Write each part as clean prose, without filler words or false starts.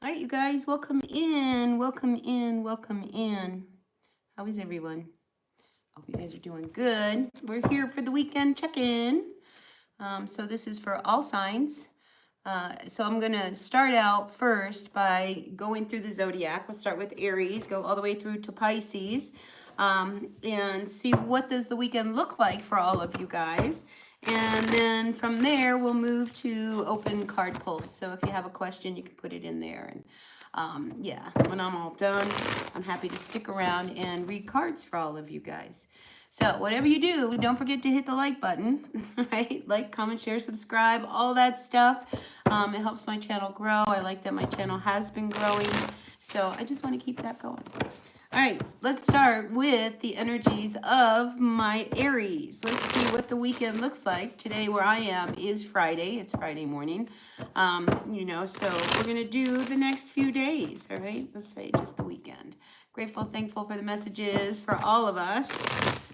All right, you guys, welcome in, welcome in, welcome in. How is everyone? Hope you guys are doing good. We're here for the weekend check-in. So this is for all signs. So I'm gonna start out first by going through the zodiac. We'll start with Aries, go all the way through to Pisces, and see what does the weekend look like for all of you guys. And then from there, we'll move to open card pulls. So if you have a question, you can put it in there. And yeah, when I'm all done, I'm happy to stick around and read cards for all of you guys. So whatever you do, don't forget to hit the like button, right? Like, comment, share, subscribe, all that stuff. It helps my channel grow. I like that my channel has been growing. So I just want to keep that going. All right, let's start with the energies of my Aries. Let's see what the weekend looks like. Today, where I am, is Friday. It's Friday morning. So we're going to do the next few days, all right? Let's say just the weekend. Grateful, thankful for the messages for all of us,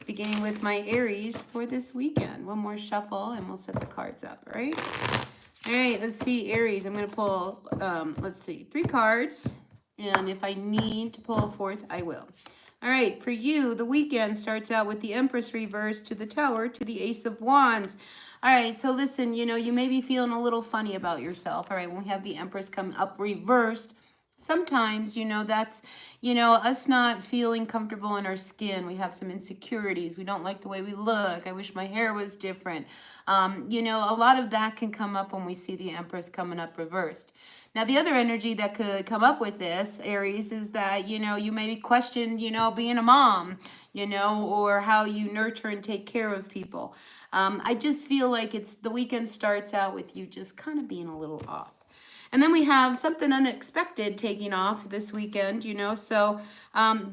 beginning with my Aries for this weekend. One more shuffle, and we'll set the cards up, all right? All right, let's see, Aries. I'm going to pull, 3 cards. And if I need to pull a fourth, I will. All right, for you, the weekend starts out with the Empress reverse to the Tower to the Ace of Wands. All right, so listen, you may be feeling a little funny about yourself. All right, when we have the Empress come up reversed, sometimes, that's, us not feeling comfortable in our skin. We have some insecurities. We don't like the way we look. I wish my hair was different. A lot of that can come up when we see the Empress coming up reversed. Now, the other energy that could come up with this, Aries, is that, you maybe question, being a mom, or how you nurture and take care of people. I just feel like the weekend starts out with you just kind of being a little off. And then we have something unexpected taking off this weekend, so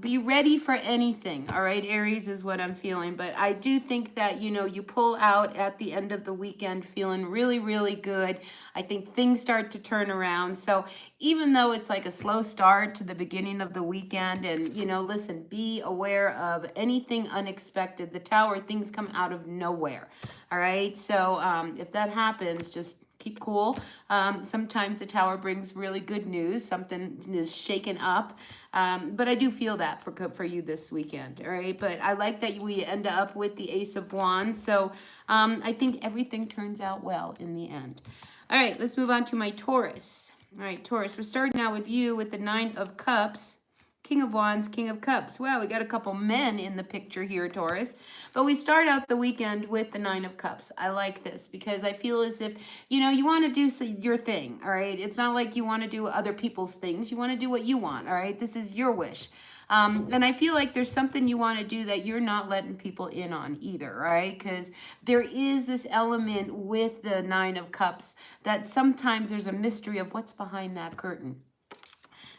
be ready for anything, all right? Aries is what I'm feeling. But I do think that, you pull out at the end of the weekend feeling really, really good. I think things start to turn around. So even though it's like a slow start to the beginning of the weekend, and, listen, be aware of anything unexpected. The Tower, things come out of nowhere, all right? So if that happens, just keep cool. Sometimes the Tower brings really good news. Something is shaken up. But I do feel that for you this weekend, all right? But I like that we end up with the Ace of Wands. So I think everything turns out well in the end. All right, let's move on to my Taurus. All right, Taurus, we're starting out with you with the Nine of Cups. King of Wands, King of Cups. Wow, we got a couple men in the picture here, Taurus. But we start out the weekend with the Nine of Cups. I like this because I feel as if, you want to do your thing, all right? It's not like you want to do other people's things. You want to do what you want, all right? This is your wish. And I feel like there's something you want to do that you're not letting people in on either, right? Because there is this element with the Nine of Cups that sometimes there's a mystery of what's behind that curtain.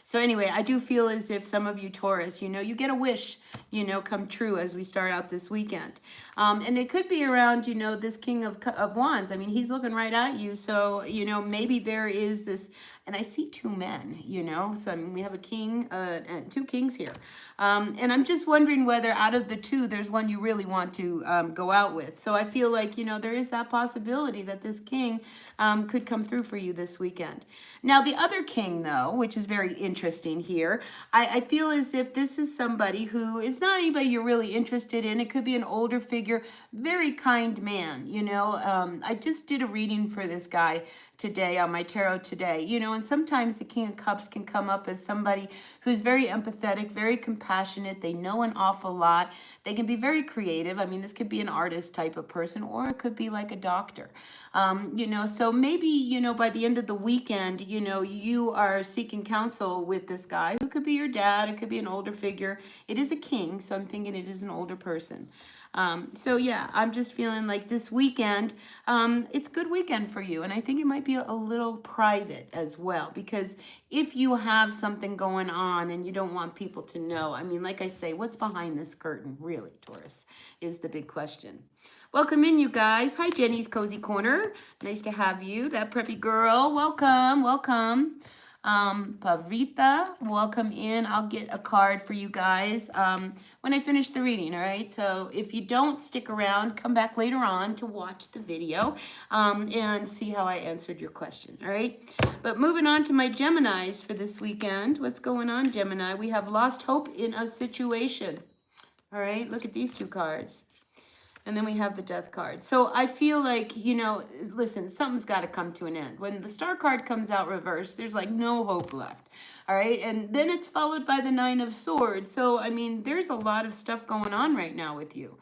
So anyway, I do feel as if some of you Taurus, you get a wish, come true as we start out this weekend. And it could be around, this King of Wands. I mean, he's looking right at you. So, maybe there is this, and I see 2 men, so I mean, we have a king and 2 kings here. And I'm just wondering whether out of the 2, there's one you really want to go out with. So I feel like, there is that possibility that this king could come through for you this weekend. Now, the other king, though, which is very interesting here, I feel as if this is somebody who is not anybody you're really interested in. It could be an older figure, very kind man, I just did a reading for this guy today on my tarot today, and sometimes the King of Cups can come up as somebody who's very empathetic, very compassionate. They know an awful lot. They can be very creative. I mean, this could be an artist type of person, or it could be like a doctor, so maybe, by the end of the weekend, you are seeking counsel with this guy who could be your dad. It could be an older figure. It is a king, so I'm thinking it is an older person. So yeah, I'm just feeling like this weekend, it's a good weekend for you. And I think it might be a little private as well, because if you have something going on and you don't want people to know, I mean, like I say, what's behind this curtain, really, Taurus, is the big question. Welcome in, you guys. Hi, Jenny's Cozy Corner. Nice to have you. That preppy girl. Welcome, welcome. Pavrita, welcome in. I'll get a card for you guys when I finish the reading, all right? So if you don't stick around, come back later on to watch the video and see how I answered your question, all right? But moving on to my Geminis for this weekend. What's going on, Gemini? We have lost hope in a situation. All right, look at these two cards. And then we have the death card. So I feel like, you know, listen, something's got to come to an end. When the star card comes out reversed, there's like no hope left. All right. And then it's followed by the 9 of Swords. So, I mean, there's a lot of stuff going on right now with you.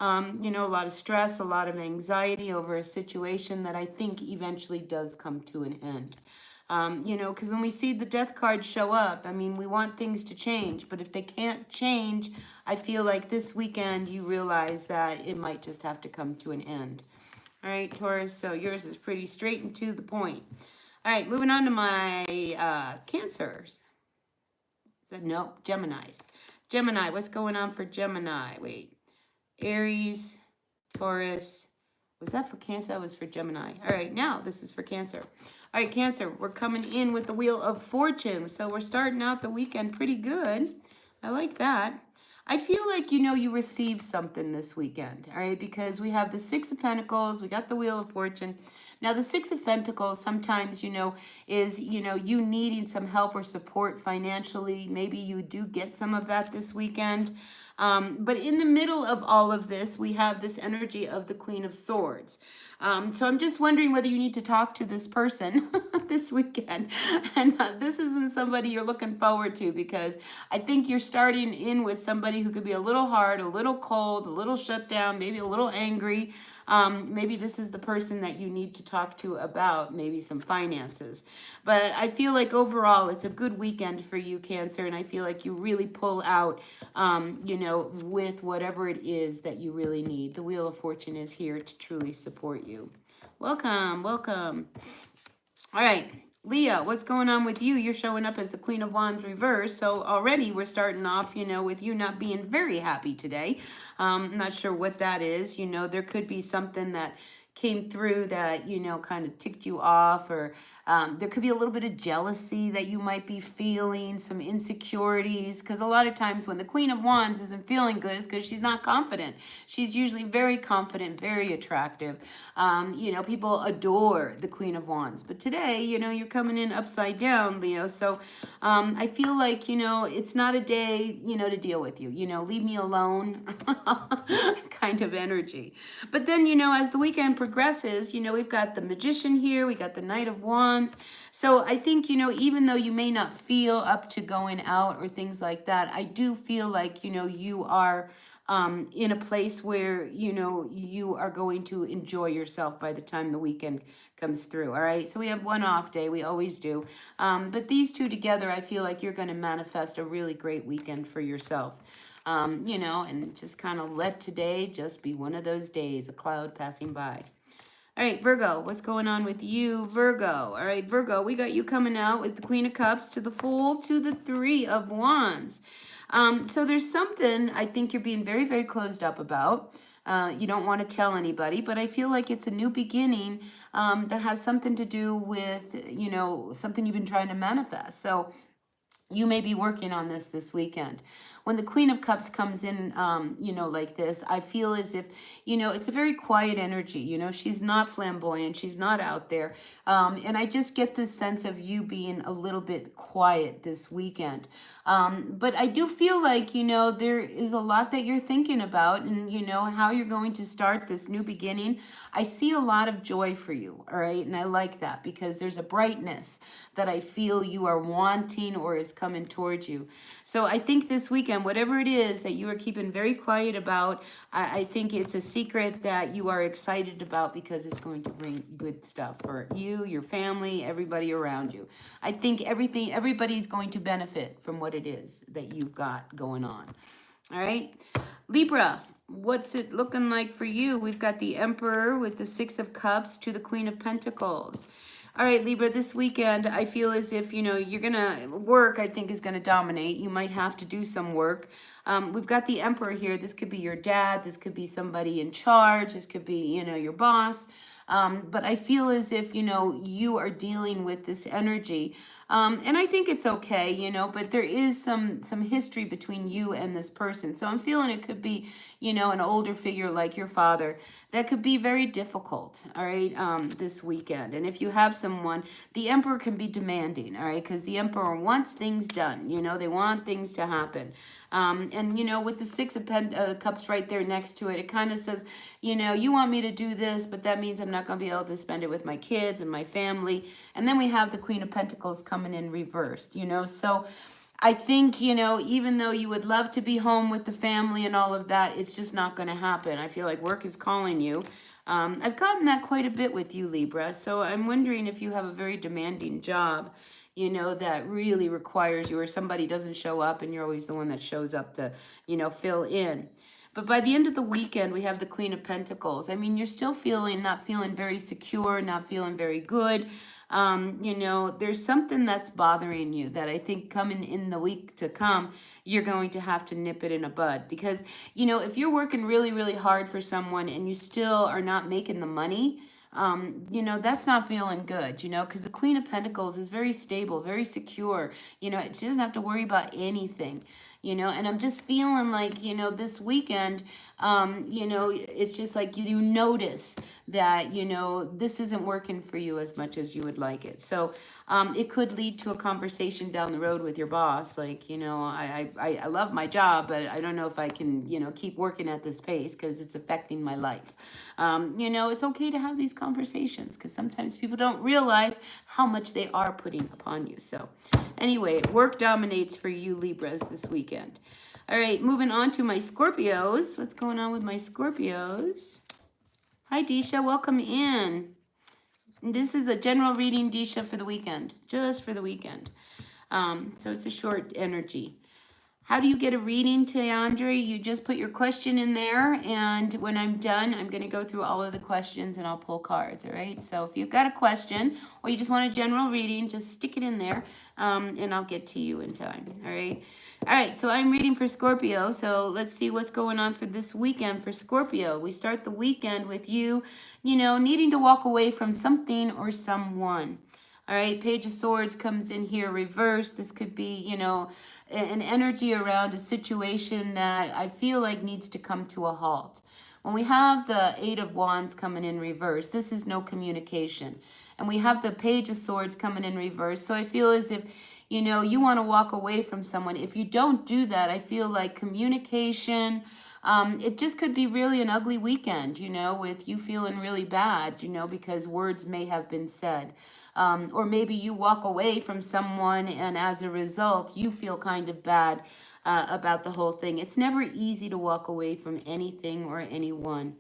You know, a lot of stress, a lot of anxiety over a situation that I think eventually does come to an end. You know, because when we see the death card show up, I mean, we want things to change, but if they can't change, I feel like this weekend you realize that it might just have to come to an end. All right, Taurus, so yours is pretty straight and to the point. All right, moving on to my Cancers. No, Geminis. Gemini, what's going on for Gemini? Wait, Aries, Taurus. Was that for Cancer? That was for Gemini. All right, now this is for Cancer. All right, Cancer, we're coming in with the Wheel of Fortune. So we're starting out the weekend pretty good. I like that. I feel like, you know, you received something this weekend, all right? Because we have the 6 of Pentacles, we got the Wheel of Fortune. Now, the 6 of Pentacles sometimes, you know, is, you know, you needing some help or support financially. Maybe you do get some of that this weekend. But in the middle of all of this, we have this energy of the Queen of Swords. So I'm just wondering whether you need to talk to this person this weekend. And this isn't somebody you're looking forward to, because I think you're starting in with somebody who could be a little hard, a little cold, a little shut down, maybe a little angry. Maybe this is the person that you need to talk to about maybe some finances. But I feel like overall it's a good weekend for you, Cancer, and I feel like you really pull out, you know, with whatever it is that you really need. The Wheel of Fortune is here to truly support you. Welcome, welcome. All right. Leo, what's going on with you? You're showing up as the Queen of Wands reverse. So already we're starting off, you know, with you not being very happy today. Not sure what that is. You know, there could be something that came through that, you know, kind of ticked you off, or there could be a little bit of jealousy that you might be feeling, some insecurities, because a lot of times when the Queen of Wands isn't feeling good, it's because she's not confident. She's usually very confident, very attractive. You know, people adore the Queen of Wands, but today, you know, you're coming in upside down, Leo. So I feel like, you know, it's not a day, you know, to deal with you, you know, leave me alone kind of energy. But then, you know, as the weekend progresses, you know, we've got the Magician here, we got the Knight of Wands. So I think, you know, even though you may not feel up to going out or things like that, I do feel like, you know, you are in a place where, you know, you are going to enjoy yourself by the time the weekend comes through. All right. So we have one off day. We always do. But these two together, I feel like you're going to manifest a really great weekend for yourself. You know, and just kind of let today just be one of those days, a cloud passing by. All right, Virgo, what's going on with you, Virgo? All right, Virgo, we got you coming out with the Queen of Cups to the Fool to the 3 of Wands. So there's something I think you're being very, very closed up about. You don't want to tell anybody, but I feel like it's a new beginning that has something to do with, you know, something you've been trying to manifest. So you may be working on this weekend. When the Queen of Cups comes in, you know, like this, I feel as if, you know, it's a very quiet energy. You know, she's not flamboyant. She's not out there. And I just get this sense of you being a little bit quiet this weekend. But I do feel like, you know, there is a lot that you're thinking about, and, you know, how you're going to start this new beginning. I see a lot of joy for you, all right? And I like that, because there's a brightness that I feel you are wanting or is coming towards you. So I think this weekend, whatever it is that you are keeping very quiet about, I think it's a secret that you are excited about, because it's going to bring good stuff for you, your family, everybody around you. I think everybody's going to benefit from what it is that you've got going on. All right, Libra, what's it looking like for you? We've got the Emperor with the 6 of Cups to the Queen of Pentacles. All right, Libra, this weekend, I feel as if, you know, you're going to work, I think, is going to dominate. You might have to do some work. We've got the Emperor here. This could be your dad. This could be somebody in charge. This could be, you know, your boss. But I feel as if, you are dealing with this energy. And I think it's okay, but there is some history between you and this person. So I'm feeling it could be, an older figure like your father that could be very difficult, all right, this weekend. And if you have someone, the emperor can be demanding, all right, because the emperor wants things done, they want things to happen. And with the six of cups right there next to it, it kind of says, you want me to do this, but that means I'm not going to be able to spend it with my kids and my family. And then we have the Queen of Pentacles coming in reversed, so I think, even though you would love to be home with the family and all of that, it's just not going to happen. I feel like work is calling you. I've gotten that quite a bit with you, Libra. So I'm wondering if you have a very demanding job, that really requires you, or somebody doesn't show up and you're always the one that shows up to, fill in. But by the end of the weekend, we have the Queen of Pentacles. I mean, you're still not feeling very secure, not feeling very good. There's something that's bothering you that I think coming in the week to come, you're going to have to nip it in a bud. Because, if you're working really, really hard for someone and you still are not making the money, that's not feeling good, because the Queen of Pentacles is very stable, very secure. She doesn't have to worry about anything, and I'm just feeling like, this weekend, it's just like you notice that, this isn't working for you as much as you would like it. So it could lead to a conversation down the road with your boss. Like, I love my job, but I don't know if I can, keep working at this pace because it's affecting my life. It's okay to have these conversations because sometimes people don't realize how much they are putting upon you. So anyway, work dominates for you Libras this weekend. All right, moving on to my Scorpios. What's going on with my Scorpios? Hi, Disha. Welcome in. This is a general reading, Disha, for the weekend. Just for the weekend. So it's a short energy. How do you get a reading, Tayandra? You just put your question in there, and when I'm done, I'm going to go through all of the questions, and I'll pull cards, all right? So if you've got a question, or you just want a general reading, just stick it in there, and I'll get to you in time, all right? All right, so I'm reading for Scorpio, so let's see what's going on for this weekend for Scorpio. We start the weekend with you, needing to walk away from something or someone. All right, Page of Swords comes in here reversed. This could be, an energy around a situation that I feel like needs to come to a halt. When we have the Eight of Wands coming in reverse, this is no communication. And we have the Page of Swords coming in reverse. So I feel as if, you want to walk away from someone. If you don't do that, I feel like communication, it just could be really an ugly weekend, with you feeling really bad, because words may have been said. Or maybe you walk away from someone and as a result, you feel kind of bad about the whole thing. It's never easy to walk away from anything or anyone.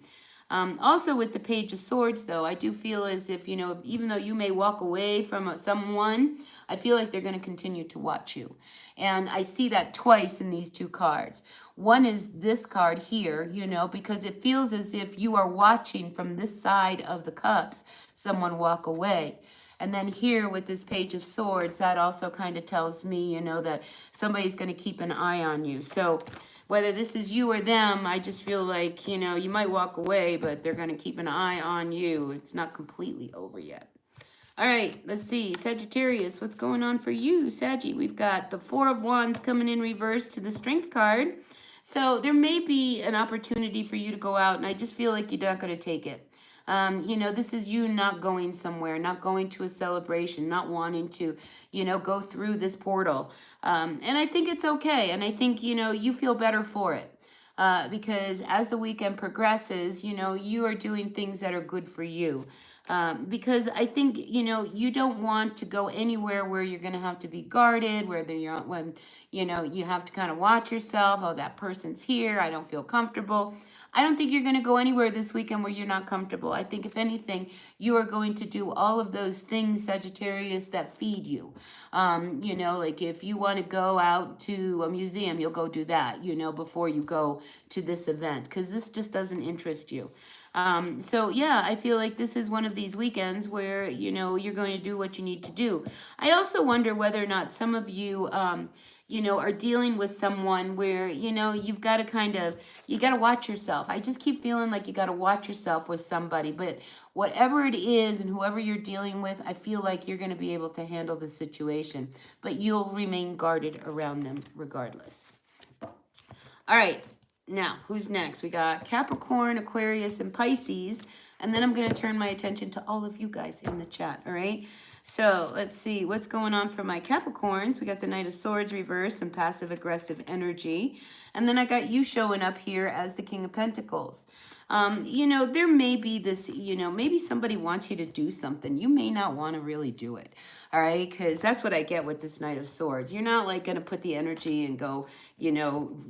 Also with the Page of Swords, though, I do feel as if, even though you may walk away from someone, I feel like they're going to continue to watch you. And I see that twice in these two cards. One is this card here, because it feels as if you are watching from this side of the cups, someone walk away. And then here with this Page of Swords, that also kind of tells me, that somebody's going to keep an eye on you. So whether this is you or them, I just feel like, you might walk away, but they're going to keep an eye on you. It's not completely over yet. All right, let's see. Sagittarius, what's going on for you, Saggy? We've got the Four of Wands coming in reverse to the Strength card. So there may be an opportunity for you to go out, and I just feel like you're not going to take it. This is you not going somewhere, not going to a celebration, not wanting to, go through this portal. And I think it's okay. And I think, you feel better for it. Because as the weekend progresses, you are doing things that are good for you. Because I think, you don't want to go anywhere where you're going to have to be guarded, you have to kind of watch yourself. Oh, that person's here. I don't feel comfortable. I don't think you're going to go anywhere this weekend where you're not comfortable. I think if anything, you are going to do all of those things, Sagittarius, that feed you. Like if you want to go out to a museum, you'll go do that, before you go to this event, because this just doesn't interest you. So yeah, I feel like this is one of these weekends where, you're going to do what you need to do. I also wonder whether or not some of you, are dealing with someone where, you've got to you got to watch yourself. I just keep feeling like you got to watch yourself with somebody, but whatever it is and whoever you're dealing with, I feel like you're going to be able to handle the situation, but you'll remain guarded around them regardless. All right, now who's next? We got Capricorn, Aquarius, and Pisces, and then I'm going to turn my attention to all of you guys in the chat, all right? So let's see what's going on for my Capricorns. We got the Knight of Swords reverse and passive-aggressive energy. And then I got you showing up here as the King of Pentacles. There may be this, maybe somebody wants you to do something. You may not want to really do it, all right? Because that's what I get with this Knight of Swords. You're not like going to put the energy and go,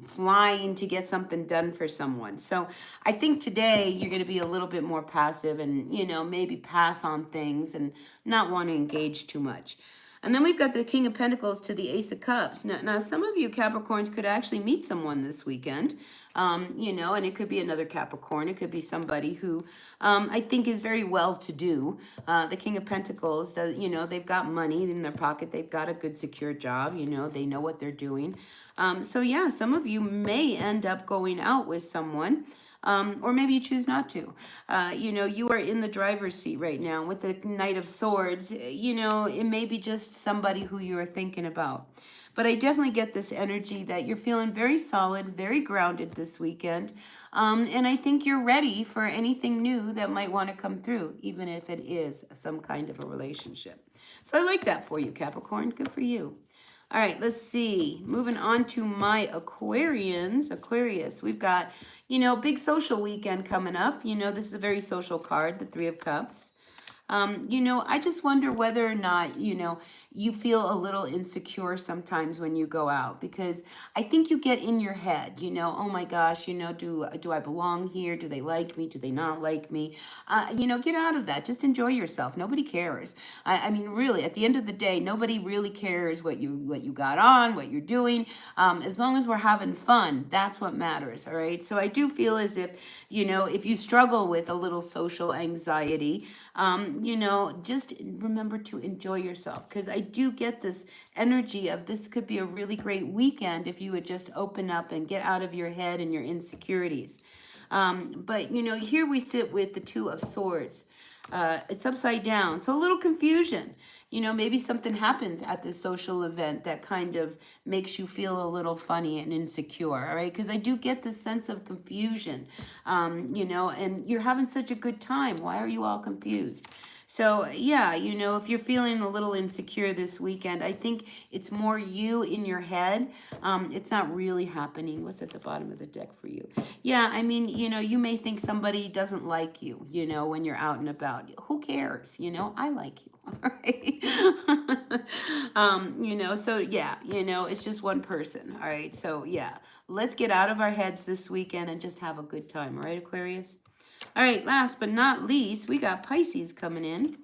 flying to get something done for someone. So I think today you're going to be a little bit more passive and, maybe pass on things and not want to engage too much. And then we've got the King of Pentacles to the Ace of Cups. Now some of you Capricorns could actually meet someone this weekend, and it could be another Capricorn. It could be somebody who I think is very well-to-do. The King of Pentacles, they've got money in their pocket. They've got a good, secure job. They know what they're doing. So yeah, some of you may end up going out with someone. Or maybe you choose not to. You are in the driver's seat right now with the Knight of Swords. It may be just somebody who you are thinking about. But I definitely get this energy that you're feeling very solid, very grounded this weekend. And I think you're ready for anything new that might want to come through, even if it is some kind of a relationship. So I like that for you, Capricorn. Good for you. All right, let's see. Moving on to my Aquarius. We've got, big social weekend coming up. This is a very social card, the Three of Cups. I just wonder whether or not, you feel a little insecure sometimes when you go out, because I think you get in your head, oh my gosh, do I belong here? Do they like me? Do they not like me? Get out of that. Just enjoy yourself. Nobody cares. I mean, really, at the end of the day, nobody really cares what you got on, what you're doing. As long as we're having fun, that's what matters. All right. So I do feel as if, if you struggle with a little social anxiety, just remember to enjoy yourself, because I do get this energy of this could be a really great weekend if you would just open up and get out of your head and your insecurities. But, here we sit with the Two of Swords. It's upside down, so a little confusion. Maybe something happens at this social event that kind of makes you feel a little funny and insecure, all right? Because I do get this sense of confusion, and you're having such a good time. Why are you all confused? So, yeah, if you're feeling a little insecure this weekend, I think it's more you in your head. It's not really happening. What's at the bottom of the deck for you? Yeah, I mean, you may think somebody doesn't like you, when you're out and about. Who cares? I like you. All right. So yeah, it's just one person. All right. So yeah, let's get out of our heads this weekend and just have a good time. All right, Aquarius? All right, last but not least, we got Pisces coming in.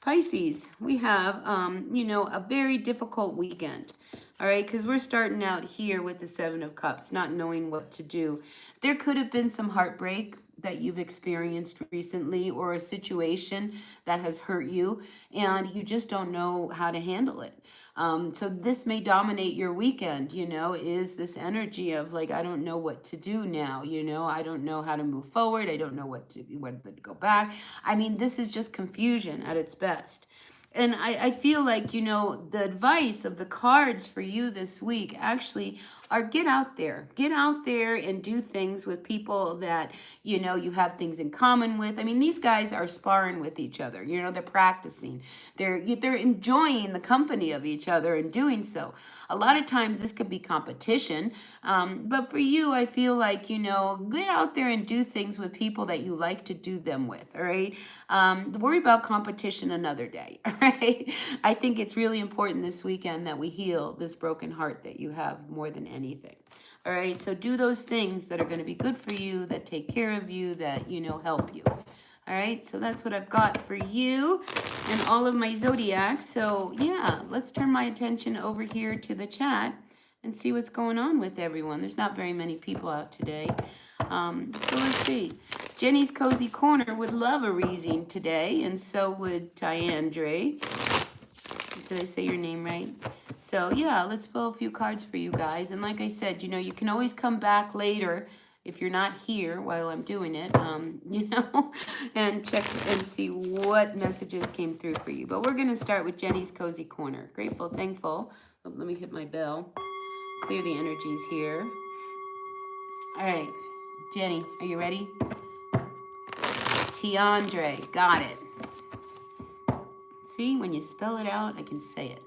Pisces, we have, a very difficult weekend. All right, because we're starting out here with the Seven of Cups, not knowing what to do. There could have been some heartbreak that you've experienced recently, or a situation that has hurt you, and you just don't know how to handle it. So this may dominate your weekend, is this energy of like, I don't know what to do now, I don't know how to move forward. I don't know whether to go back. I mean, this is just confusion at its best. And I feel like, the advice of the cards for you this week actually are get out there and do things with people that, you have things in common with. I mean, these guys are sparring with each other, they're practicing, they're enjoying the company of each other and doing so. A lot of times this could be competition. But for you, I feel like, get out there and do things with people that you like to do them with. All right. Worry about competition another day. All right. I think it's really important this weekend that we heal this broken heart that you have more than anything. All right. So do those things that are going to be good for you, that take care of you, that, help you. All right. So that's what I've got for you and all of my zodiacs. So yeah, let's turn my attention over here to the chat and see what's going on with everyone. There's not very many people out today. So let's see. Jenny's Cozy Corner would love a reading today, and so would Tyandre. Did I say your name right? So yeah, let's pull a few cards for you guys. And like I said, you know, you can always come back later if you're not here while I'm doing it, you know, and check and see what messages came through for you. But we're going to start with Jenny's Cozy Corner. Grateful, thankful. Oh, let me hit my bell. Clear the energies here. All right, Jenny, are you ready? Tiandre, got it. See, when you spell it out, I can say it.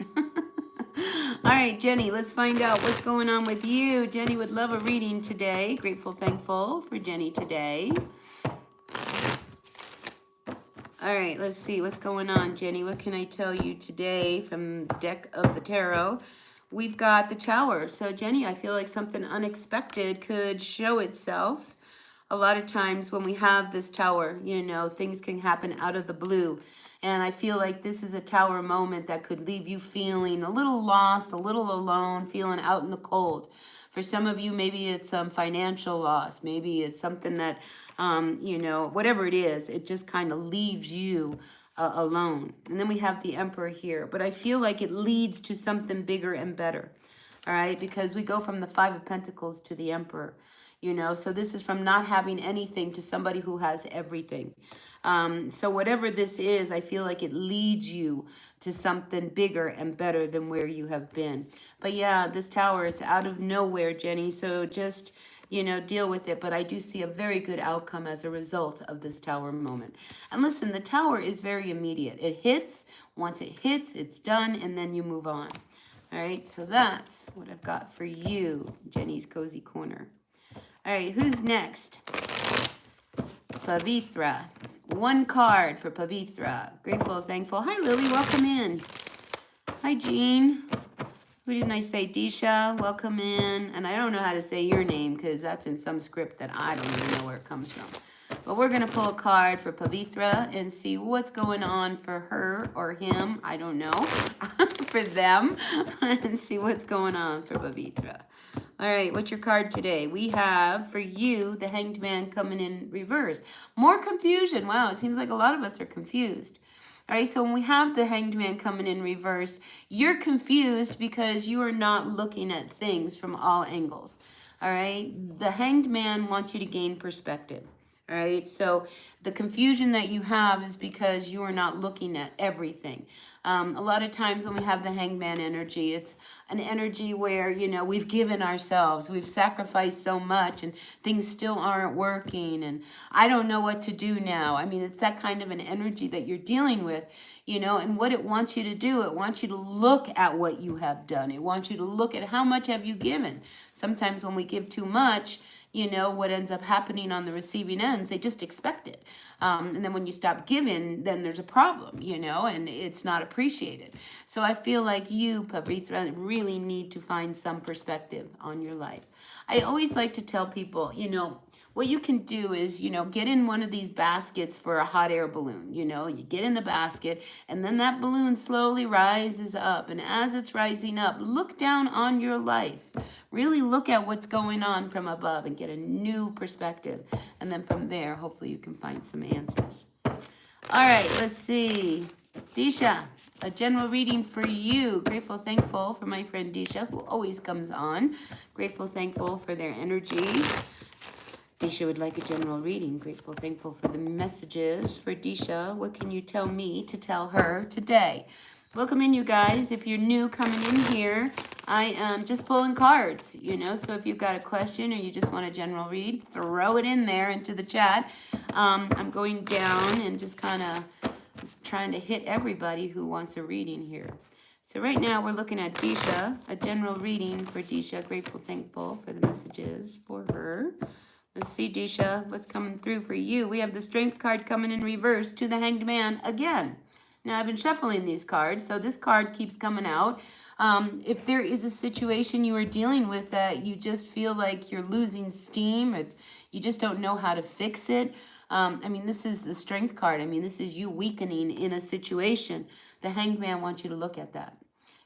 All right, Jenny, let's find out what's going on with you. Jenny would love a reading today. Grateful, thankful for Jenny today. All right, let's see what's going on, Jenny. What can I tell you today from the deck of the tarot? We've got the Tower. So, Jenny, I feel like something unexpected could show itself. A lot of times when we have this Tower, you know, things can happen out of the blue. And I feel like this is a Tower moment that could leave you feeling a little lost, a little alone, feeling out in the cold. For some of you, maybe it's some financial loss. Maybe it's something that, you know, whatever it is, it just kind of leaves you alone. And then we have the Emperor here. But I feel like it leads to something bigger and better. All right, because we go from the Five of Pentacles to the Emperor. You know, so this is from not having anything to somebody who has everything. So whatever this is, I feel like it leads you to something bigger and better than where you have been. But yeah, this Tower, it's out of nowhere, Jenny. So just, you know, deal with it. But I do see a very good outcome as a result of this Tower moment. And listen, the Tower is very immediate. It hits. Once it hits, it's done, and then you move on. All right, so that's what I've got for you, Jenny's Cozy Corner. All right, who's next? Pavitra. One card for Pavitra. Grateful, thankful. Hi, Lily. Welcome in. Hi, Jean. Who didn't I say? Disha. Welcome in. And I don't know how to say your name because that's in some script that I don't even know where it comes from. But we're going to pull a card for Pavitra and see what's going on for her or him. I don't know. For them. And see what's going on for Pavitra. All right, what's your card today? We have, for you, the Hanged Man coming in reverse. More confusion. Wow, it seems like a lot of us are confused. All right, so when we have the Hanged Man coming in reversed, you're confused because you are not looking at things from all angles. All right, the Hanged Man wants you to gain perspective. All right, so the confusion that you have is because you are not looking at everything. A lot of times when we have the Hanged Man energy, it's an energy where, you know, we've given ourselves, we've sacrificed so much and things still aren't working and I don't know what to do now. I mean, it's that kind of an energy that you're dealing with, you know, and what it wants you to do, it wants you to look at what you have done. It wants you to look at how much have you given. Sometimes when we give too much, you know, what ends up happening on the receiving ends, they just expect it. And then when you stop giving, then there's a problem, you know, and it's not appreciated. So I feel like you, Pavitra, really need to find some perspective on your life. I always like to tell people, you know, what you can do is, you know, get in one of these baskets for a hot air balloon. You know, you get in the basket and then that balloon slowly rises up. And as it's rising up, look down on your life. Really look at what's going on from above and get a new perspective. And then from there, hopefully you can find some answers. All right, let's see. Disha, a general reading for you. Grateful, thankful for my friend Disha, who always comes on. Grateful, thankful for their energy. Disha would like a general reading. Grateful, thankful for the messages. For Disha, what can you tell me to tell her today? Welcome in, you guys. If you're new coming in here, I am just pulling cards, you know, so if you've got a question or you just want a general read, throw it in there into the chat. I'm going down and just kind of trying to hit everybody who wants a reading here. So right now we're looking at Disha, a general reading for Disha. Grateful, thankful for the messages for her. Let's see, Disha, what's coming through for you. We have the Strength card coming in reverse to the Hanged Man again. Now, I've been shuffling these cards, so this card keeps coming out. If there is a situation you are dealing with that you just feel like you're losing steam, or you just don't know how to fix it, I mean, this is the Strength card. I mean, this is you weakening in a situation. The Hanged Man wants you to look at that.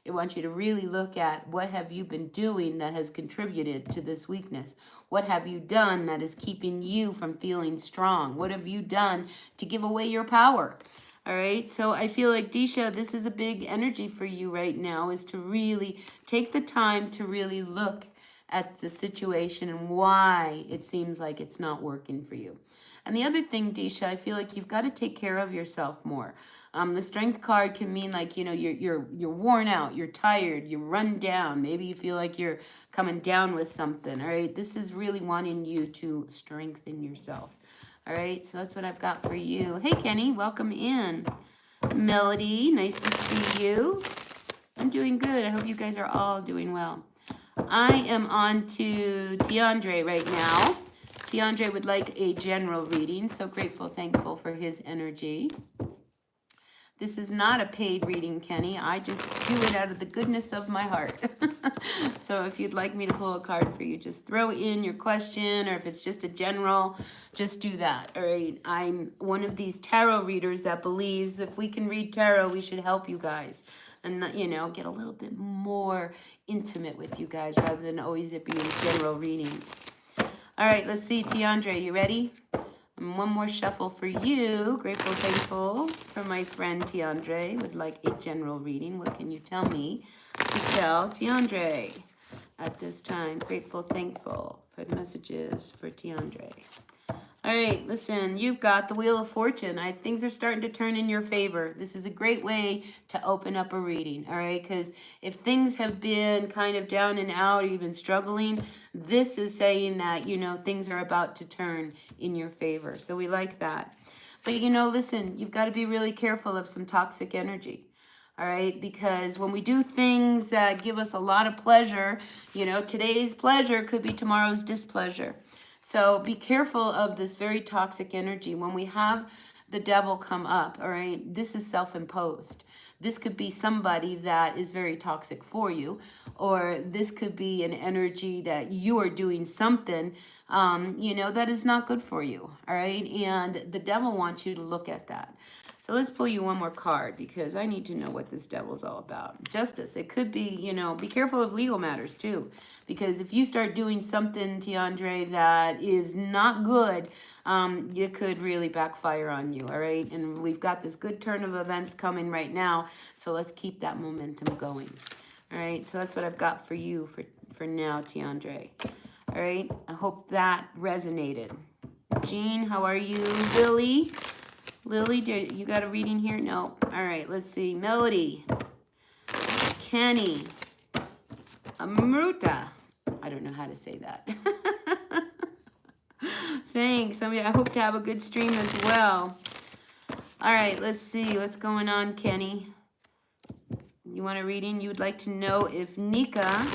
It wants you to really look at what have you been doing that has contributed to this weakness. What have you done that is keeping you from feeling strong? What have you done to give away your power? All right, so I feel like Disha, this is a big energy for you right now, is to really take the time to really look at the situation and why it seems like it's not working for you. And the other thing, Disha, I feel like you've got to take care of yourself more. The strength card can mean like, you know, you're worn out, you're tired, you're run down. Maybe you feel like you're coming down with something. All right, this is really wanting you to strengthen yourself. All right, so that's what I've got for you. Hey, Kenny, welcome in. Melody, nice to see you. I'm doing good. I hope you guys are all doing well. I am on to Tiandre right now. Tiandre would like a general reading, so grateful, thankful for his energy. This is not a paid reading, Kenny. I just do it out of the goodness of my heart. So if you'd like me to pull a card for you, just throw in your question, or if it's just a general, just do that. All right. I'm one of these tarot readers that believes if we can read tarot, we should help you guys and, you know, get a little bit more intimate with you guys rather than always it being general readings. All right, let's see, Tiandre, you ready? And one more shuffle for you. Grateful, thankful for my friend Tiandre. Would like a general reading. What can you tell me to tell Tiandre at this time? Grateful, thankful for the messages for Tiandre. All right, listen, you've got the Wheel of Fortune. Things are starting to turn in your favor. This is a great way to open up a reading, all right? Because if things have been kind of down and out, or you've been struggling, this is saying that, you know, things are about to turn in your favor. So we like that. But, you know, listen, you've got to be really careful of some toxic energy. All right, because when we do things that give us a lot of pleasure, you know, today's pleasure could be tomorrow's displeasure. So be careful of this very toxic energy. When we have the devil come up, all right, this is self-imposed. This could be somebody that is very toxic for you, or this could be an energy that you are doing something, you know, that is not good for you, all right? And the devil wants you to look at that. So let's pull you one more card because I need to know what this devil's all about. Justice. It could be, you know, be careful of legal matters too. Because if you start doing something, Tiandre, that is not good, it could really backfire on you, all right? And we've got this good turn of events coming right now. So let's keep that momentum going. All right, so that's what I've got for you for now, Tiandre. All right, I hope that resonated. Jean, how are you? Lily? Lily, you got a reading here? No. All right, let's see. Melody, Kenny, Amruta. I don't know how to say that. Thanks. I hope to have a good stream as well. All right, let's see what's going on, Kenny. You want a reading? You would like to know if Nika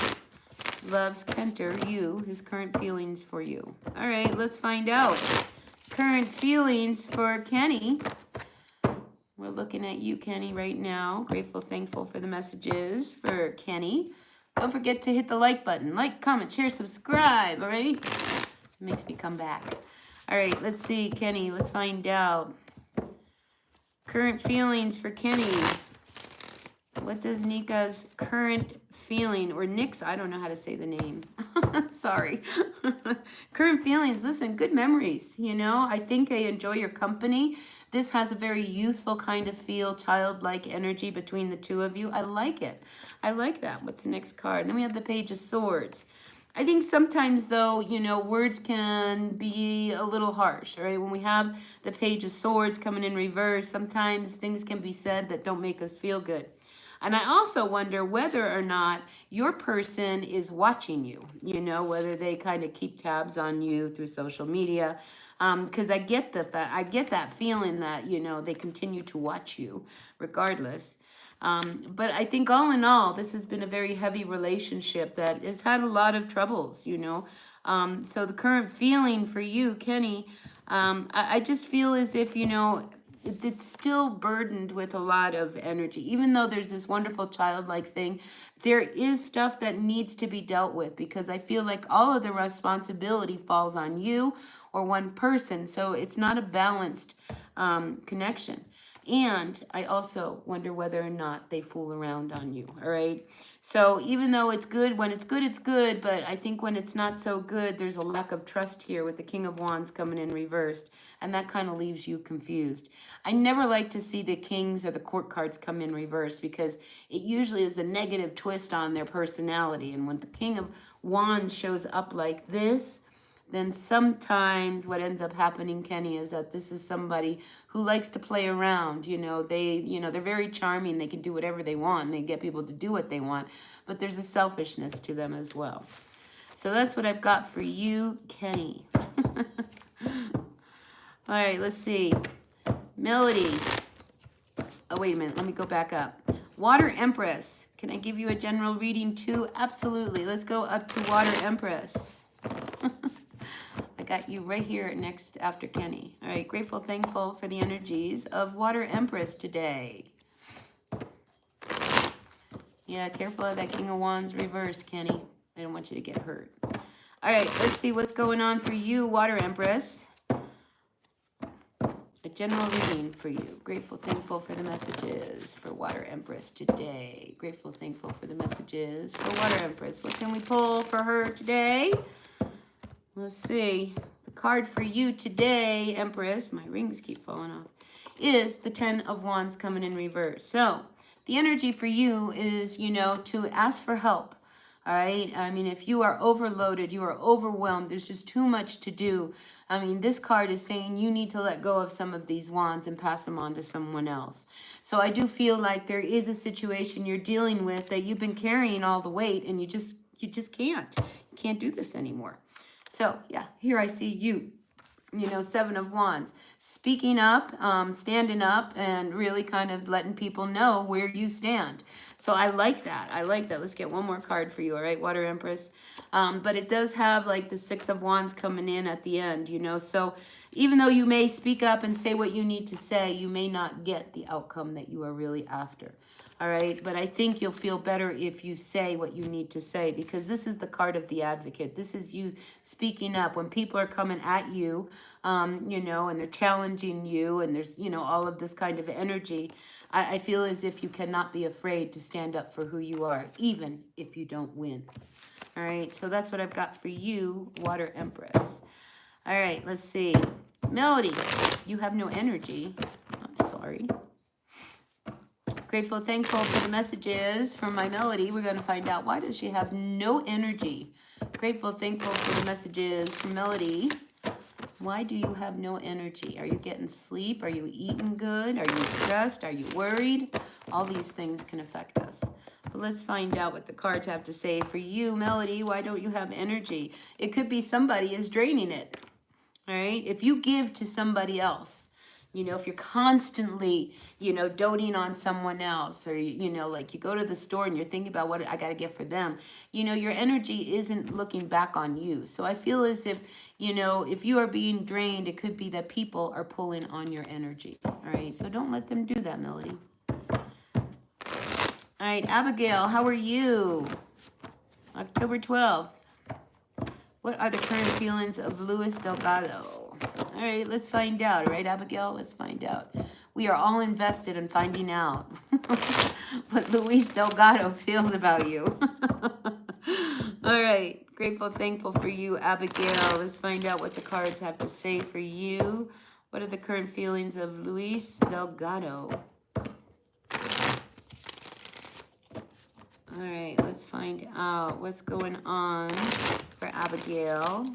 loves Kenter, his current feelings for you. All right, let's find out. Current feelings for Kenny. We're looking at you, Kenny, right now. Grateful, thankful for the messages for Kenny. Don't forget to hit the like button. Like, comment, share, subscribe, all right? It makes me come back. All right, let's see, Kenny. Let's find out. Current feelings for Kenny. What does Nika's current feeling, or Nick's, I don't know how to say the name. Sorry. Current feelings, listen, good memories, you know. I think I enjoy your company. This has a very youthful kind of feel, childlike energy between the two of you. I like it. I like that. What's the next card? Then we have the Page of Swords. I think sometimes, though, you know, words can be a little harsh, right? When we have the Page of Swords coming in reverse, sometimes things can be said that don't make us feel good. And I also wonder whether or not your person is watching you, you know, whether they kind of keep tabs on you through social media. Because I get that feeling that, you know, they continue to watch you regardless. But I think all in all, this has been a very heavy relationship that has had a lot of troubles, you know. So the current feeling for you, Kenny, I just feel as if, you know, it's still burdened with a lot of energy. Even though there's this wonderful childlike thing, there is stuff that needs to be dealt with because I feel like all of the responsibility falls on you or one person. So it's not a balanced connection. And I also wonder whether or not they fool around on you, all right? So even though it's good, when it's good, it's good, but I think when it's not so good, there's a lack of trust here with the King of Wands coming in reversed, and that kind of leaves you confused. I never like to see the kings or the court cards come in reverse because it usually is a negative twist on their personality, and when the King of Wands shows up like this, then sometimes what ends up happening, Kenny, is that this is somebody who likes to play around. They're very charming. They can do whatever they want. They get people to do what they want, but there's a selfishness to them as well. So that's what I've got for you, Kenny. All right, let's see. Melody. Oh, wait a minute. Let me go back up. Water Empress. Can I give you a general reading too? Absolutely. Let's go up to Water Empress. I got you right here next after Kenny. All right, grateful, thankful for the energies of Water Empress today. Yeah, careful of that King of Wands reverse, Kenny. I don't want you to get hurt. All right, let's see what's going on for you, Water Empress. A general reading for you. Grateful, thankful for the messages for Water Empress today. Grateful, thankful for the messages for Water Empress. What can we pull for her today? Let's see. The card for you today, Empress, my rings keep falling off, is the Ten of Wands coming in reverse. So the energy for you is, to ask for help. All right. I mean, if you are overloaded, you are overwhelmed, there's just too much to do. I mean, this card is saying you need to let go of some of these wands and pass them on to someone else. So I do feel like there is a situation you're dealing with that you've been carrying all the weight and you just can't. You can't do this anymore. So, yeah, here I see you, Seven of Wands, speaking up, standing up, and really kind of letting people know where you stand. So I like that. I like that. Let's get one more card for you, all right, Water Empress? But it does have, like, the Six of Wands coming in at the end, So even though you may speak up and say what you need to say, you may not get the outcome that you are really after. All right, but I think you'll feel better if you say what you need to say because this is the card of the advocate. This is you speaking up when people are coming at you, and they're challenging you and there's, all of this kind of energy. I feel as if you cannot be afraid to stand up for who you are, even if you don't win. All right, so that's what I've got for you, Water Empress. All right, let's see. Melody, you have no energy. I'm sorry. Grateful, thankful for the messages from my Melody. We're going to find out why does she have no energy. Grateful, thankful for the messages from Melody. Why do you have no energy? Are you getting sleep? Are you eating good? Are you stressed? Are you worried? All these things can affect us. But let's find out what the cards have to say for you, Melody. Why don't you have energy? It could be somebody is draining it. All right? If you give to somebody else, if you're constantly, doting on someone else or, like you go to the store and you're thinking about what I got to get for them, your energy isn't looking back on you. So I feel as if, if you are being drained, it could be that people are pulling on your energy. All right. So don't let them do that, Melody. All right. Abigail, how are you? October 12th. What are the current feelings of Luis Delgado? All right, let's find out. All right, Abigail, let's find out. We are all invested in finding out what Luis Delgado feels about you. All right, grateful, thankful for you, Abigail. Let's find out what the cards have to say for you. What are the current feelings of Luis Delgado? All right, let's find out what's going on for Abigail.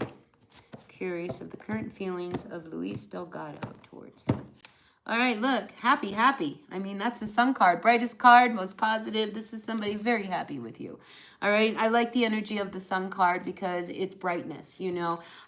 Curious of the current feelings of Luis Delgado towards him. All right, look, happy, happy. I mean, that's the Sun card, brightest card, most positive. This is somebody very happy with you. All right, I like the energy of the Sun card because it's brightness,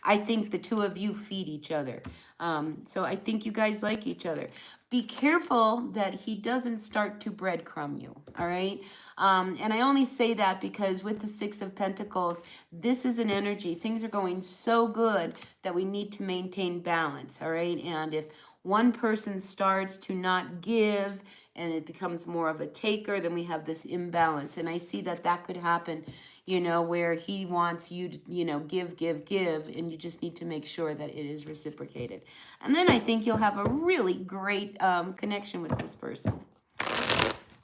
I think the two of you feed each other. So I think you guys like each other. Be careful that he doesn't start to breadcrumb you, all right? And I only say that because with the Six of Pentacles, this is an energy. Things are going so good that we need to maintain balance, all right? And if one person starts to not give and it becomes more of a taker, then we have this imbalance. And I see that that could happen, you know, where he wants you to, you know, give, and you just need to make sure that it is reciprocated. And then I think you'll have a really great connection with this person.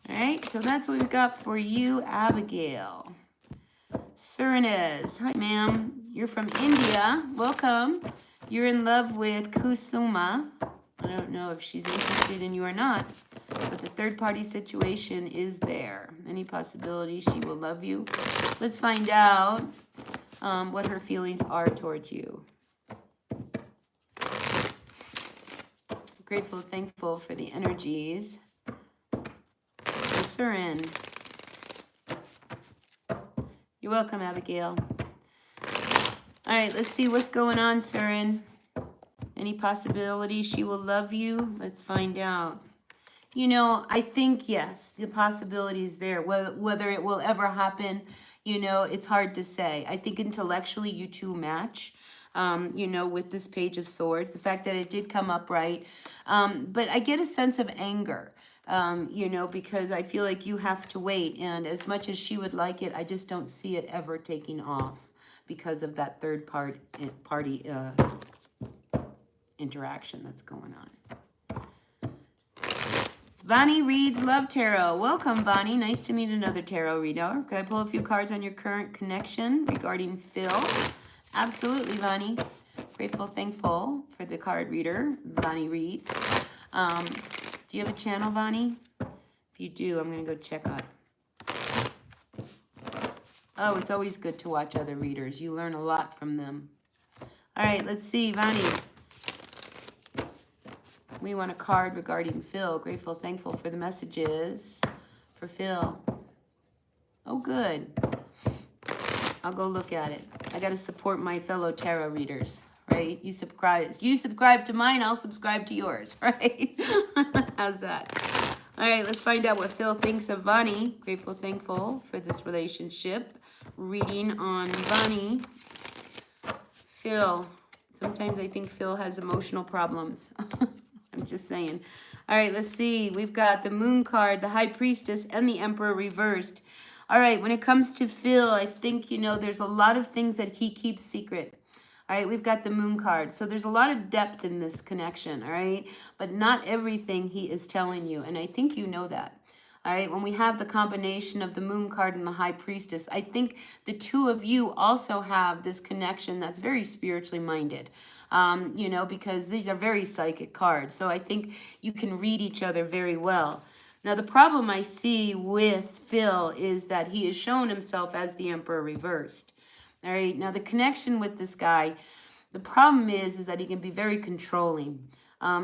All right, so that's what we've got for you, Abigail. Surinez, hi ma'am, you're from India, welcome. You're in love with Kusuma. I don't know if she's interested in you or not, but the third party situation is there. Any possibility she will love you? Let's find out what her feelings are towards you. Grateful, thankful for the energies. Surin. You're welcome, Abigail. All right, let's see what's going on, Surin. Any possibility she will love you? Let's find out. You know, I think, yes, the possibility is there. Whether it will ever happen, you know, it's hard to say. I think intellectually you two match, you know, with this Page of Swords. The fact that it did come up right. But I get a sense of anger, you know, because I feel like you have to wait. And as much as she would like it, I just don't see it ever taking off because of that third party interaction that's going on. Vani reads Love Tarot. Welcome, Vani. Nice to meet another tarot reader. Could I pull a few cards on your current connection regarding Phil? Absolutely, Vani. Grateful, thankful for the card reader. Vani reads. Do you have a channel, Vani? If you do, I'm going to go check on it. Oh, it's always good to watch other readers. You learn a lot from them. All right, let's see, Vani. We want a card regarding Phil. Grateful, thankful for the messages for Phil. Oh, good. I'll go look at it. I got to support my fellow tarot readers, right? You subscribe to mine, I'll subscribe to yours, right? How's that? All right, let's find out what Phil thinks of Vani. Grateful, thankful for this relationship. Reading on Vani. Phil. Sometimes I think Phil has emotional problems. I'm just saying. All right, let's see. We've got the Moon card, the High Priestess, and the Emperor reversed. All right, when it comes to Phil, I think, you know, there's a lot of things that he keeps secret. All right, we've got the Moon card. So there's a lot of depth in this connection, all right? But not everything he is telling you, and I think you know that. All right, when we have the combination of the Moon card and the High Priestess, I think the two of you also have this connection that's very spiritually minded, you know, because these are very psychic cards. So I think you can read each other very well. Now, the problem I see with Phil is that he has shown himself as the Emperor reversed. All right, now the connection with this guy, the problem is that he can be very controlling.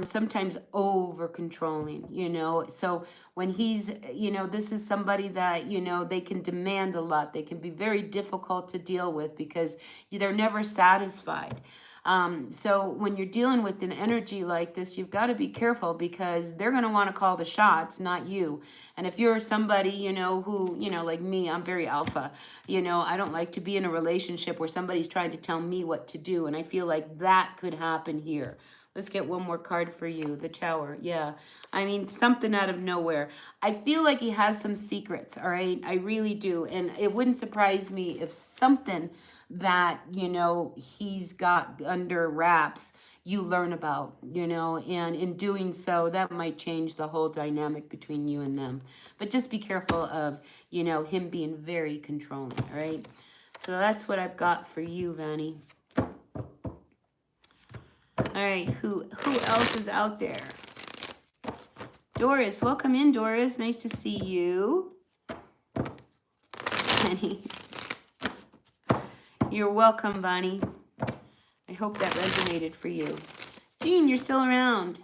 Sometimes over controlling, you know. So when he's, you know, this is somebody that, you know, they can demand a lot. They can be very difficult to deal with because they're never satisfied. So when you're dealing with an energy like this, you've got to be careful because they're going to want to call the shots, not you. And if you're somebody, you know, who, you know, like me, I'm very alpha, you know, I don't like to be in a relationship where somebody's trying to tell me what to do. And I feel like that could happen here. Let's get one more card for you. The Tower. Yeah. I mean, something out of nowhere. I feel like he has some secrets, all right? I really do. And it wouldn't surprise me if something that, you know, he's got under wraps you learn about, you know, and in doing so, that might change the whole dynamic between you and them. But just be careful of, you know, him being very controlling, all right? So that's what I've got for you, Vani. All right, who else is out there? Doris, welcome in, Doris. Nice to see you. Penny. You're welcome, Vani. I hope that resonated for you. Jean, you're still around.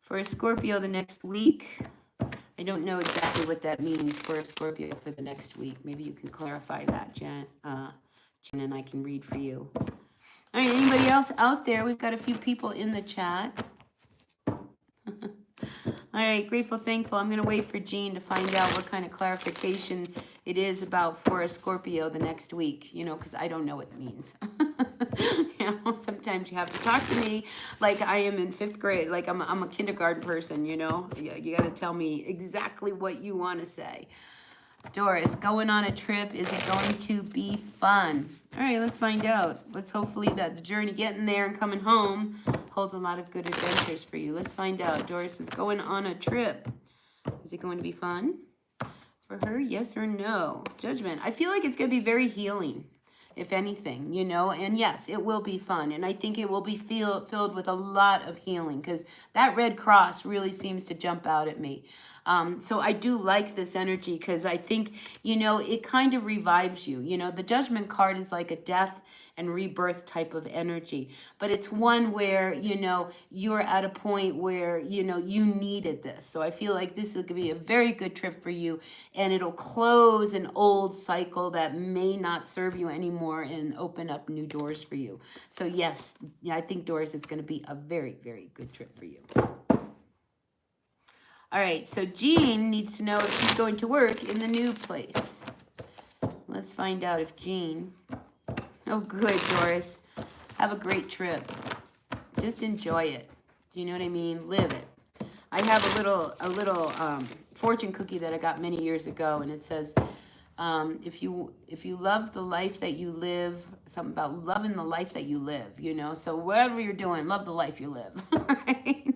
For a Scorpio the next week. I don't know exactly what that means for a Scorpio for the next week. Maybe you can clarify that, Jen, and I can read for you. All right, anybody else out there? We've got a few people in the chat. All right, grateful, thankful. I'm going to wait for Jean to find out what kind of clarification it is about for a Scorpio the next week, you know, because I don't know what it means. You know, sometimes you have to talk to me like I am in 5th grade, like I'm a kindergarten person, you know. You got to tell me exactly what you want to say. Doris, going on a trip, is it going to be fun? All right, let's find out. Let's hopefully that the journey getting there and coming home holds a lot of good adventures for you. Let's find out. Doris is going on a trip. Is it going to be fun for her? Yes or no? Judgment. I feel like it's going to be very healing, if anything, you know, and yes, it will be fun. And I think it will be filled with a lot of healing, because that red cross really seems to jump out at me. So I do like this energy, because I think, you know, it kind of revives you. You know, the Judgment card is like a death and rebirth type of energy, but it's one where, you know, you're at a point where, you know, you needed this. So I feel like this is going to be a very good trip for you, and it'll close an old cycle that may not serve you anymore and open up new doors for you. So yes, yeah, I think, Doris, it's going to be a very, very good trip for you. All right, so Jean needs to know if she's going to work in the new place. Let's find out if Jean... Oh, good, Doris. Have a great trip. Just enjoy it. Do you know what I mean? Live it. I have a little fortune cookie that I got many years ago, and it says, if you love the life that you live, something about loving the life that you live, you know? So whatever you're doing, love the life you live, all right?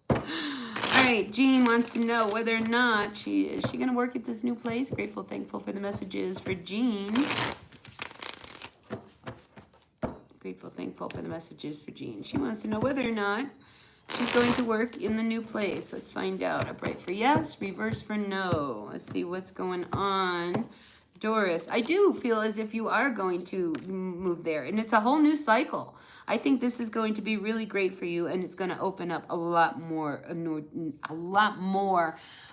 All right, Jean wants to know whether or not is she going to work at this new place. Grateful, thankful for the messages for Jean. Grateful, thankful for the messages for Jean. She wants to know whether or not she's going to work in the new place. Let's find out. Upright for yes, reverse for no. Let's see what's going on. Doris, I do feel as if you are going to move there, and it's a whole new cycle. I think this is going to be really great for you, and it's going to open up a lot more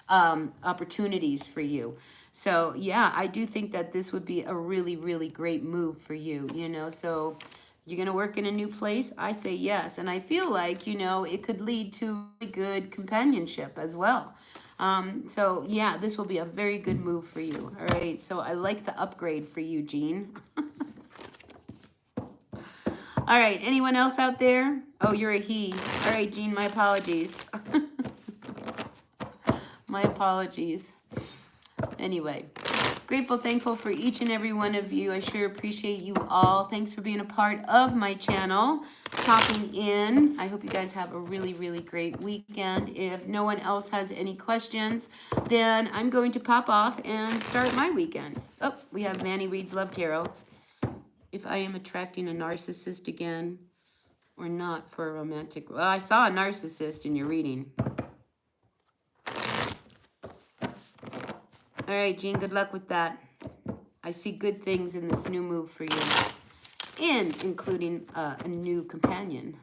opportunities for you. So yeah, I do think that this would be a really, really great move for you, you know. So you're going to work in a new place? I say yes. And I feel like, you know, it could lead to really good companionship as well. So yeah, this will be a very good move for you. All right. So I like the upgrade for you, Jean. All right. Anyone else out there? Oh, you're a he. All right, Jean, my apologies. My apologies. Anyway, grateful, thankful for each and every one of you. I sure appreciate you all. Thanks for being a part of my channel, popping in. I hope you guys have a really, really great weekend. If no one else has any questions, then I'm going to pop off and start my weekend. Oh, we have Manny Reed's Love Tarot. If I am attracting a narcissist again or not for a romantic... Well, I saw a narcissist in your reading. All right, Jean, good luck with that. I see good things in this new move for you, and including a new companion.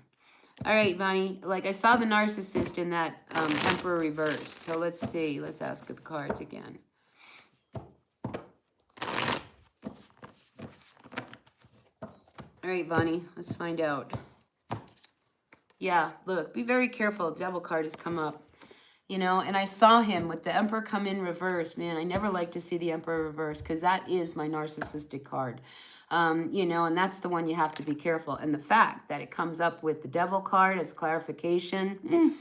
All right, Bonnie, like I saw the narcissist in that Emperor reverse. So let's see. Let's ask the cards again. All right, Bonnie, let's find out. Yeah, look, be very careful. Devil card has come up. You know, and I saw him with the Emperor come in reverse. Man, I never like to see the Emperor reverse, because that is my narcissistic card. You know, and that's the one you have to be careful. And the fact that it comes up with the Devil card as clarification,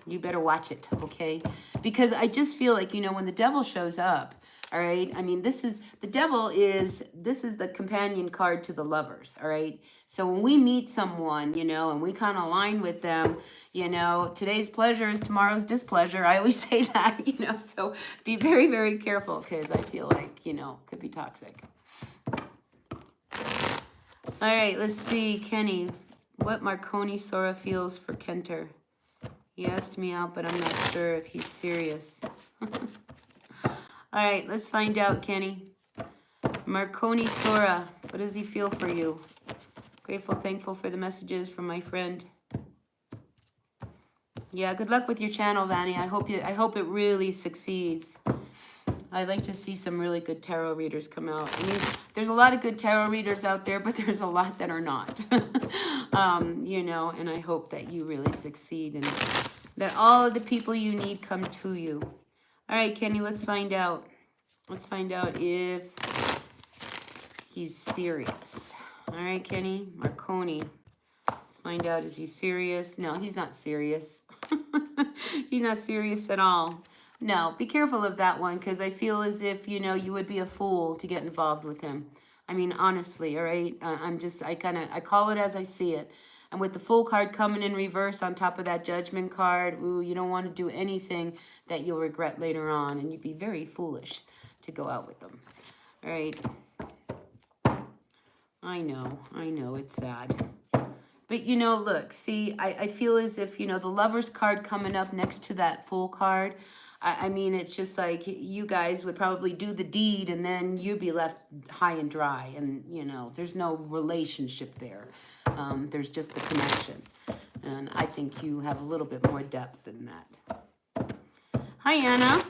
you better watch it, okay? Because I just feel like, you know, when the Devil shows up, all right, I mean, this is the companion card to the lovers, all right? So when we meet someone, you know, and we kind of align with them, you know, today's pleasure is tomorrow's displeasure. I always say that, you know, so be very, very careful, because I feel like, you know, it could be toxic. All right, let's see, Kenny, what Marconi Sora feels for Kenter. He asked me out, but I'm not sure if he's serious. All right, let's find out, Kenny. Marconi Sora, what does he feel for you? Grateful, thankful for the messages from my friend. Yeah, good luck with your channel, Vanny. I hope it really succeeds. I'd like to see some really good tarot readers come out. I mean, there's a lot of good tarot readers out there, but there's a lot that are not. You know, and I hope that you really succeed and that all of the people you need come to you. All right, Kenny, let's find out. Let's find out if he's serious. All right, Kenny. Marconi. Let's find out, is he serious? No, he's not serious. He's not serious at all. No, be careful of that one, because I feel as if, you know, you would be a fool to get involved with him. I mean, honestly, all right? I call it as I see it. And with the Fool card coming in reverse on top of that Judgment card, ooh, you don't want to do anything that you'll regret later on, and you'd be very foolish to go out with them. All right. I know, it's sad. But, you know, look, see, I feel as if, you know, the Lover's card coming up next to that Fool card, I mean, it's just like you guys would probably do the deed and then you'd be left high and dry. And, you know, there's no relationship there. There's just the connection. And I think you have a little bit more depth than that. Hi, Anna.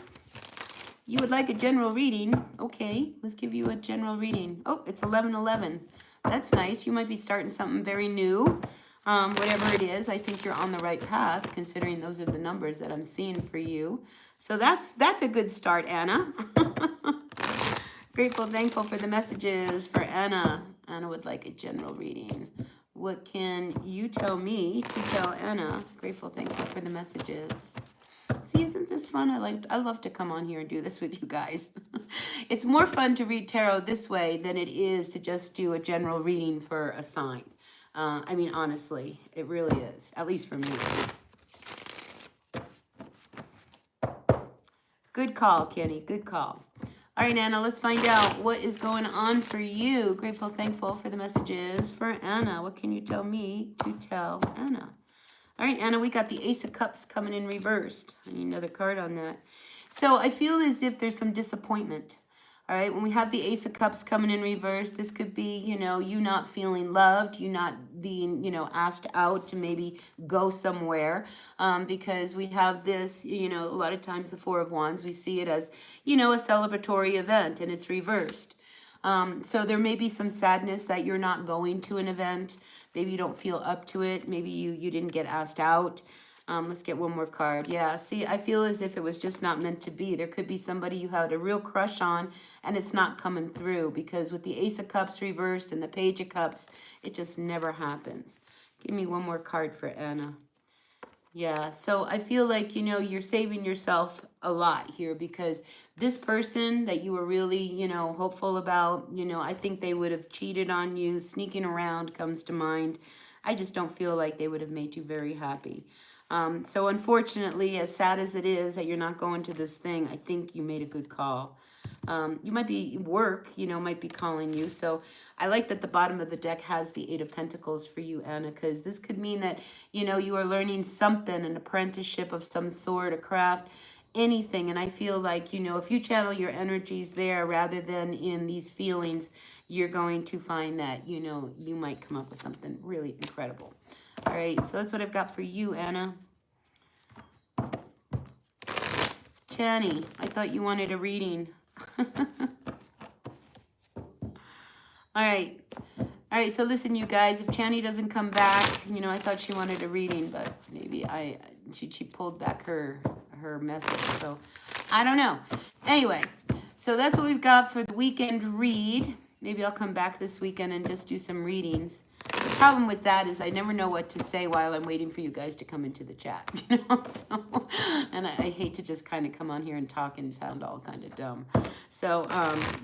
You would like a general reading. Okay, let's give you a general reading. Oh, it's 11:11. That's nice. You might be starting something very new. Whatever it is, I think you're on the right path, considering those are the numbers that I'm seeing for you. So that's a good start, Anna. Grateful, thankful for the messages for Anna. Anna would like a general reading. What can you tell me to tell Anna? Grateful, thankful for the messages. See, isn't this fun? I love to come on here and do this with you guys. It's more fun to read tarot this way than it is to just do a general reading for a sign. I mean, honestly, it really is, at least for me. Good call, Kenny, good call. All right, Anna, let's find out what is going on for you. Grateful, thankful for the messages for Anna. What can you tell me to tell Anna? All right, Anna, we got the Ace of Cups coming in reversed. I need another card on that. So I feel as if there's some disappointment. All right, when we have the Ace of Cups coming in reverse, this could be, you know, you not feeling loved, you not being, you know, asked out to maybe go somewhere, because we have this, you know, a lot of times the Four of Wands, we see it as, you know, a celebratory event, and it's reversed. So there may be some sadness that you're not going to an event. Maybe you don't feel up to it. Maybe you didn't get asked out. Let's get one more card. Yeah, see, I feel as if it was just not meant to be. There could be somebody you had a real crush on, and it's not coming through, because with the Ace of Cups reversed and the Page of Cups, it just never happens. Give me one more card for Anna. Yeah, so I feel like, you know, you're saving yourself a lot here, because this person that you were really, you know, hopeful about, you know, I think they would have cheated on you. Sneaking around comes to mind. I just don't feel like they would have made you very happy. So unfortunately, as sad as it is that you're not going to this thing, I think you made a good call. You might be, work, you know, might be calling you. So I like that the bottom of the deck has the Eight of Pentacles for you, Anna, because this could mean that, you know, you are learning something, an apprenticeship of some sort, a craft, anything. And I feel like, you know, if you channel your energies there rather than in these feelings, you're going to find that, you know, you might come up with something really incredible. All right, so that's what I've got for you, Anna. Chani, I thought you wanted a reading. All right. All right, so listen, you guys, if Chani doesn't come back, you know, I thought she wanted a reading, but maybe she pulled back her message, so I don't know. Anyway, so that's what we've got for the weekend read. Maybe I'll come back this weekend and just do some readings. The problem with that is I never know what to say while I'm waiting for you guys to come into the chat, you know, so, and I hate to just kind of come on here and talk and sound all kind of dumb. So,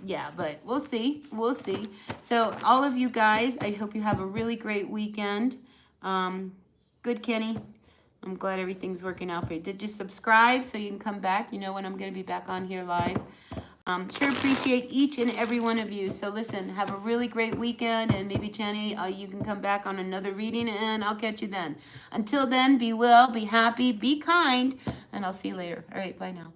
yeah, but we'll see. So all of you guys, I hope you have a really great weekend. Good, Kenny. I'm glad everything's working out for you. Did you subscribe so you can come back? You know when I'm going to be back on here live. Sure appreciate each and every one of you. So listen, have a really great weekend, and maybe Chani, you can come back on another reading, and I'll catch you then. Until then, be well, be happy, be kind, and I'll see you later. All right, bye now.